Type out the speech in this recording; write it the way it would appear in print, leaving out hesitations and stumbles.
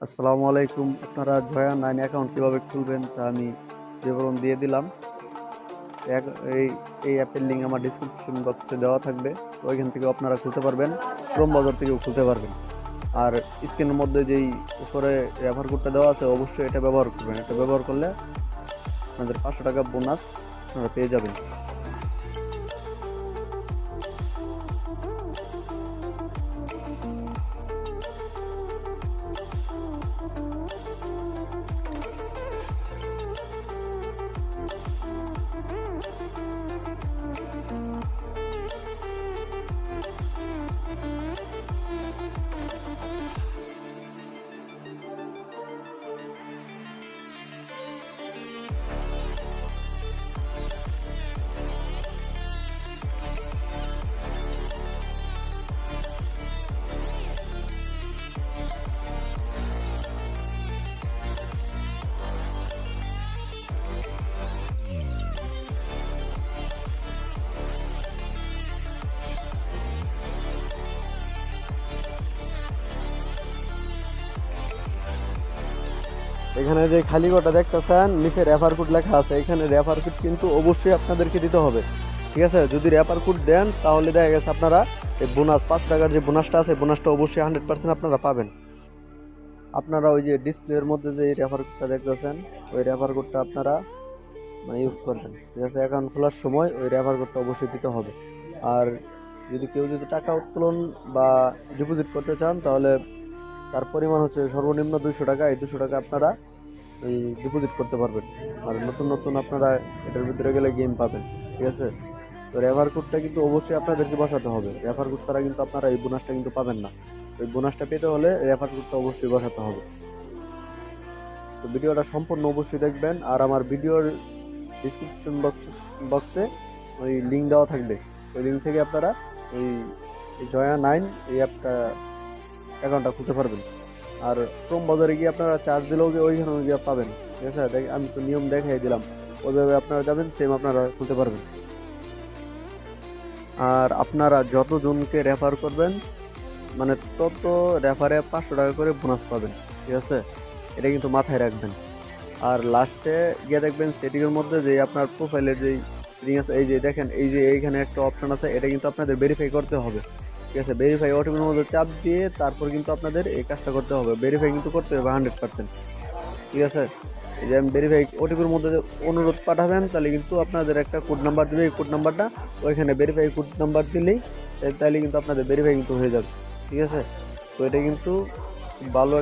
আসসালামু আলাইকুম। আপনারা জয়া 9 অ্যাকাউন্ট কিভাবে খুলবেন তা আমি বিবরণ দিয়ে দিলাম। এক- এই এই অ্যাপের লিঙ্ক আমার ডিসক্রিপশন বক্সে দেওয়া থাকবে। তো ওইখান থেকে আপনারা খুলতে পারবেন, ক্রোম ব্রাউজার থেকেও খুলতে পারবেন। আর স্ক্রিনের মধ্যে যেই উপরে রেফার কোডটা দেওয়া আছে অবশ্যই এটা ব্যবহার করবেন। এটা ব্যবহার করলে আপনাদের 500 টাকা বোনাস আপনারা পেয়ে যাবেন। এখানে যে খালি ঘরটা দেখতেছেন নিচে রেফার কোড লেখা আছে, এখানে রেফার কোড কিন্তু অবশ্যই আপনাদেরকে দিতে হবে। ঠিক আছে, যদি রেফার কোড দেন তাহলে দেখা গেছে আপনারা এই বোনাস 5 টাকার যে বোনাসটা আছে বোনাসটা অবশ্যই 100% আপনারা পাবেন। আপনারা ওই যে ডিসপ্লের মধ্যে যে রেফার কোডটা দেখতেছেন ওই রেফার কোডটা আপনারা মানে ইউজ করবেন। ঠিক আছে, অ্যাকাউন্ট খোলার সময় ওই রেফার কোডটা অবশ্যই দিতে হবে। আর যদি কেউ টাকা উত্তোলন বা ডিপোজিট করতে চান তাহলে তার পরিমাণ হচ্ছে সর্বনিম্ন 200 টাকা। এই 200 টাকা আপনারা এই ডিপোজিট করতে পারবেন। আর নতুন নতুন আপনারা এটার ভিতরে গেলে গেম পাবেন। ঠিক আছে, তো রেফার কোডটা কিন্তু অবশ্যই আপনাদেরকে বসাতে হবে। রেফার কোড ছাড়া কিন্তু আপনারা এই বোনাসটা কিন্তু পাবেন না। ওই বোনাসটা পেতে হলে রেফার কোডটা অবশ্যই বসাতে হবে। তো ভিডিওটা সম্পূর্ণ অবশ্যই দেখবেন। আর আমার ভিডিওর ডিসক্রিপশন বক্সে ওই লিঙ্ক দেওয়া থাকবে। ওই লিঙ্ক থেকে আপনারা ওই জয়া 9 এই অ্যাকাউন্টটা খুলতে পারবেন। আর ক্রোম বাজারে গিয়ে আপনারা চার্জ দিলেও ওইখানে গিয়ে পাবেন। ঠিক আছে, আমি তো নিয়ম দেখাই দিলাম, ওইভাবে আপনারা যাবেন, সেম আপনারা খুলতে পারবেন। আর আপনারা যতজনকে রেফার করবেন মানে তত রেফারে 500 টাকা করে বোনাস পাবেন। ঠিক আছে, এটা কিন্তু মাথায় রাখবেন। আর লাস্টে গিয়ে দেখবেন সেটিংয়ের মধ্যে যে আপনার প্রোফাইলের যেই সেটিং আছে, এই যে দেখেন এই যে এইখানে একটা অপশন আছে, এটা কিন্তু আপনাদের ভেরিফাই করতে হবে। ঠিক আছে, ভেরিফাই ওটিপির মধ্যে চাপ দিয়ে তারপর কিন্তু আপনাদের এই কাজটা করতে হবে। ভেরিফাই কিন্তু করতে হবে 100%। ঠিক আছে, এই যে আমি ভেরিফাই ওটিপির মধ্যে যে অনুরোধ পাঠাবেন তাহলে কিন্তু আপনাদের একটা কোড নাম্বার দেবে। এই কোড নাম্বারটা ওইখানে ভেরিফাই কোড নাম্বার দিলেই তাহলে কিন্তু আপনাদের ভেরিফাই কিন্তু হয়ে যাবে। ঠিক আছে, তো এটা কিন্তু ভালো